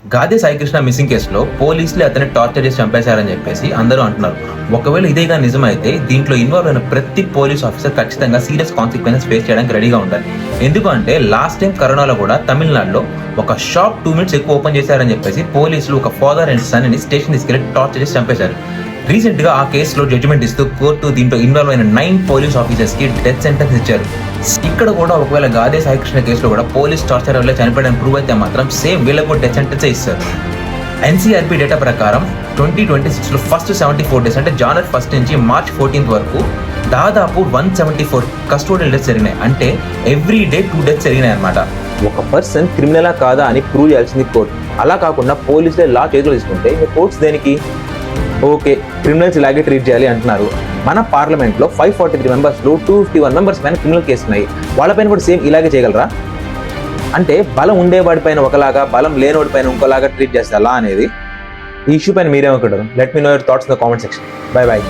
Gade Saikrishna missing కేసులో పోలీసులు అతన్ని టార్చర్ చేసి చంపేశారని చెప్పేసి అందరూ అంటున్నారు. ఒకవేళ ఇదేగా నిజమైతే దీంట్లో ఇన్వాల్వ్ అయిన ప్రతి పోలీస్ ఆఫీసర్ ఖచ్చితంగా సీరియస్ కాన్సిక్వెన్సెస్ ఫేస్ చేయడానికి రెడీగా ఉండాలి. ఎందుకంటే లాస్ట్ టైం కరోనాలో కూడా తమిళనాడులో ఒక షాప్ 2 minutes ఎక్కువ ఓపెన్ చేశారని చెప్పేసి పోలీసులు ఒక ఫాదర్ అండ్ సన్ ని స్టేషన్ తీసుకెళ్లి టార్చర్ చేసి చంపేశారు. రీసెంట్ గా ఆ కేసులో జడ్జిమెంట్ ఇస్తూ కోర్టు దీంట్లో ఇన్వాల్వ్ అయిన 9 పోలీస్ ఆఫీసర్స్ కి డెత్ సెంటెన్స్ ఇచ్చారు. ఇక్కడ కూడా ఒకవేళ గాదే సాయికృష్ణ కేసులో కూడా పోలీస్ టార్చర్ వల్ల చనిపోయడానికి ప్రూవ్ అయితే మాత్రం సేమ్ వీళ్ళకు కూడా డెత్ సెంటెన్స్ ఇస్తారు. ఎన్సీఆర్పీ డేటా ప్రకారం 2026లో ఫస్ట్ 74 days అంటే జనవరి 1 నుంచి మార్చ్ 14 వరకు దాదాపు 174 కస్టోడియల్ డెత్స్ జరిగినాయి. అంటే ఎవ్రీ డే 2 deaths జరిగినాయి అనమాట. ఒక పర్సన్ క్రిమినలా కాదా అని ప్రూవ్ చేయాల్సింది కోర్టు. అలా కాకుండా పోలీసులే లా చేతిలో తీసుకుంటే కోర్ట్స్ దేనికి? ఓకే, క్రిమినల్స్ ఇలాగే ట్రీట్ చేయాలి అంటున్నారు. మన పార్లమెంట్లో 543 మెంబర్స్లో 251 మెంబర్స్ పైన క్రిమినల్ కేసు ఉన్నాయి. వాళ్ళపైన కూడా సేమ్ ఇలాగే చేయగలరా? అంటే బలం ఉండేవాడిపైన ఒకలాగా, బలం లేనివాడిపైన ఇంకోలాగా ట్రీట్ చేస్తే అలా అనేది ఈ ఇష్యూ పైన మీరేమనుకుంటారు? Let me know your thoughts in the comment section. Bye by.